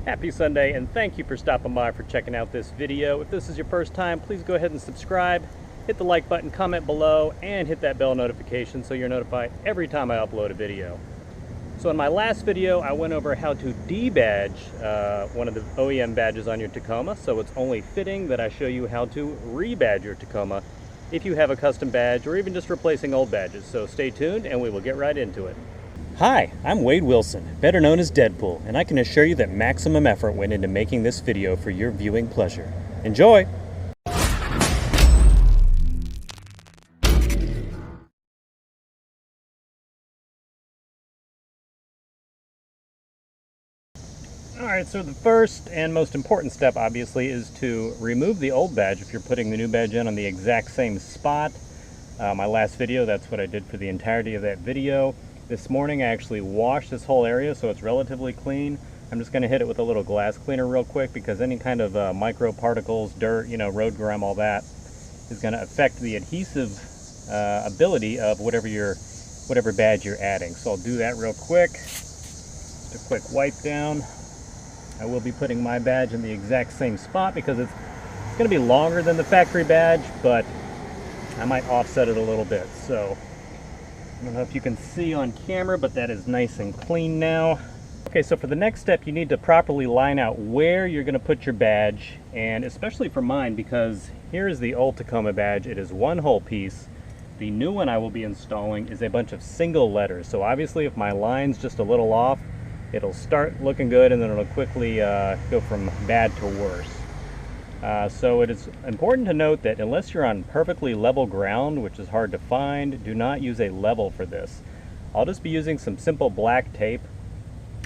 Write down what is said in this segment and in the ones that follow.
Happy Sunday, and thank you for stopping by for checking out this video. If this is your first time, please go ahead and subscribe, hit the like button, comment below, and hit that bell notification so you're notified every time I upload a video. So in my last video, I went over how to debadge one of the OEM badges on your Tacoma, so it's only fitting that I show you how to rebadge your Tacoma if you have a custom badge or even just replacing old badges. So stay tuned and we will get right into it. Hi, I'm Wade Wilson, better known as Deadpool, and I can assure you that maximum effort went into making this video for your viewing pleasure. Enjoy! Alright, so the first and most important step obviously is to remove the old badge if you're putting the new badge in on the exact same spot. My last video, that's what I did for the entirety of that video. This morning I actually washed this whole area so it's relatively clean. I'm just going to hit it with a little glass cleaner real quick because any kind of micro particles, dirt, road grime, all that is going to affect the adhesive ability of whatever badge you're adding. So I'll do that real quick. Just a quick wipe down. I will be putting my badge in the exact same spot because it's going to be longer than the factory badge, but I might offset it a little bit. So I don't know if you can see on camera, but that is nice and clean now. Okay, so for the next step, you need to properly line out where you're going to put your badge, and especially for mine, because here is the old Tacoma badge. It is one whole piece. The new one I will be installing is a bunch of single letters. So obviously if my line's just a little off, it'll start looking good and then it'll quickly go from bad to worse. So it is important to note that unless you're on perfectly level ground, which is hard to find, do not use a level for this. I'll just be using some simple black tape.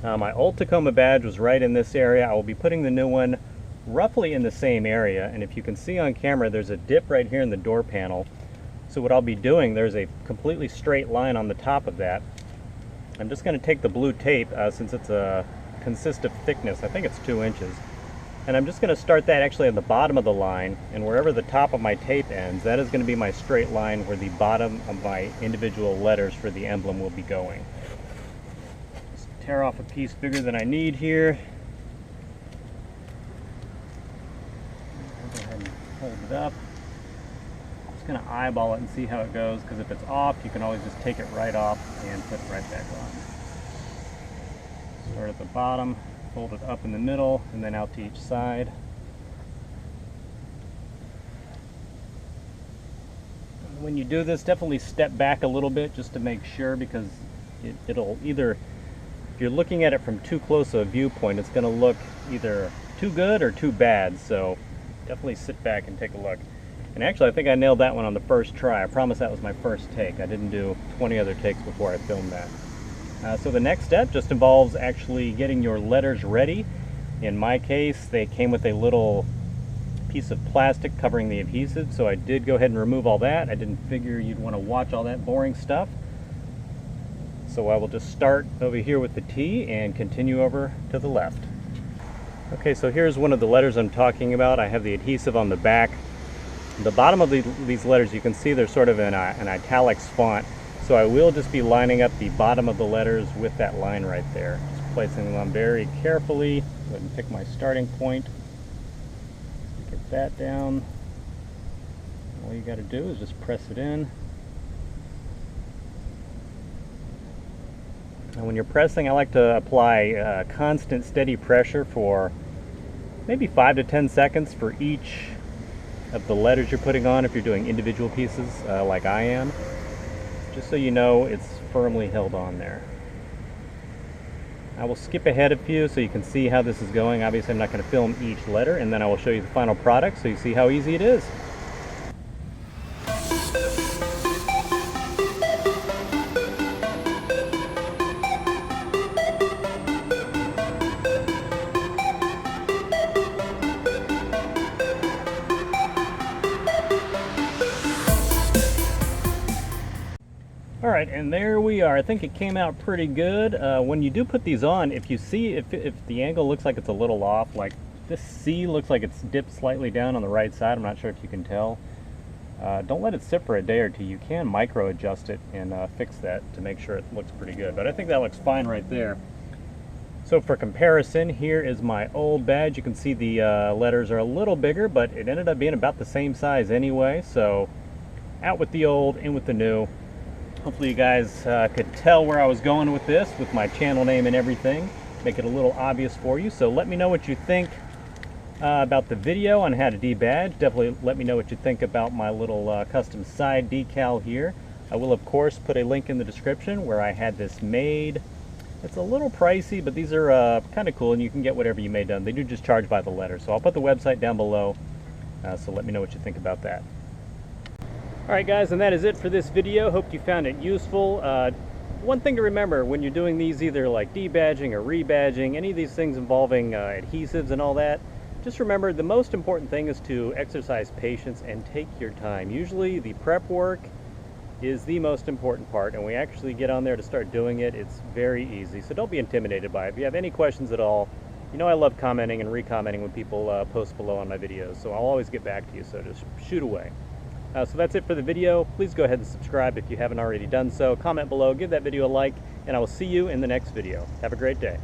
My old Tacoma badge was right in this area. I will be putting the new one roughly in the same area, and if you can see on camera, there's a dip right here in the door panel. So what I'll be doing, there's a completely straight line on the top of that. I'm just going to take the blue tape, since it's a consistent thickness, I think it's 2 inches, and I'm just going to start that actually at the bottom of the line, and wherever the top of my tape ends, that is going to be my straight line where the bottom of my individual letters for the emblem will be going. Just tear off a piece bigger than I need here. I'll go ahead and hold it up. Going to eyeball it and see how it goes, because if it's off you can always just take it right off and put it right back on. Start at the bottom, fold it up in the middle, and then out to each side. When you do this, definitely step back a little bit just to make sure, because it'll either, if you're looking at it from too close a viewpoint, it's going to look either too good or too bad. So definitely sit back and take a look. And actually, I think I nailed that one on the first try. I promise that was my first take. I didn't do 20 other takes before I filmed that. So the next step just involves actually getting your letters ready. In my case, they came with a little piece of plastic covering the adhesive, so I did go ahead and remove all that. I didn't figure you'd want to watch all that boring stuff. So I will just start over here with the T and continue over to the left. Okay, so here's one of the letters I'm talking about. I have the adhesive on the back. The bottom of these letters, you can see they're sort of in an italics font, so I will just be lining up the bottom of the letters with that line right there. Just placing them on very carefully. Go ahead and pick my starting point. Get that down. All you got to do is just press it in. And when you're pressing, I like to apply constant steady pressure for maybe 5 to 10 seconds for each of the letters you're putting on if you're doing individual pieces like I am, just so you know it's firmly held on there. I will skip ahead a few so you can see how this is going. Obviously I'm not going to film each letter, and then I will show you the final product so you see how easy it is. Alright, and there we are. I think it came out pretty good. When you do put these on, if you see, if the angle looks like it's a little off, like this C looks like it's dipped slightly down on the right side, I'm not sure if you can tell. Don't let it sit for a day or two. You can micro adjust it and fix that to make sure it looks pretty good. But I think that looks fine right there. So for comparison, here is my old badge. You can see the letters are a little bigger, but it ended up being about the same size anyway. So out with the old, in with the new. Hopefully you guys could tell where I was going with this, with my channel name and everything. Make it a little obvious for you. So let me know what you think about the video on how to debadge. Definitely let me know what you think about my little custom side decal here. I will of course put a link in the description where I had this made. It's a little pricey, but these are kind of cool, and you can get whatever you made done. They do just charge by the letter, so I'll put the website down below, so let me know what you think about that. Alright guys, and that is it for this video. Hope you found it useful. One thing to remember when you're doing these, either like debadging or rebadging, any of these things involving adhesives and all that, just remember the most important thing is to exercise patience and take your time. Usually the prep work is the most important part, and we actually get on there to start doing it. It's very easy, so don't be intimidated by it. If you have any questions at all, you know I love commenting and re-commenting when people post below on my videos, so I'll always get back to you, so just shoot away. So that's it for the video. Please go ahead and subscribe if you haven't already done so. Comment below, give that video a like, and I will see you in the next video. Have a great day.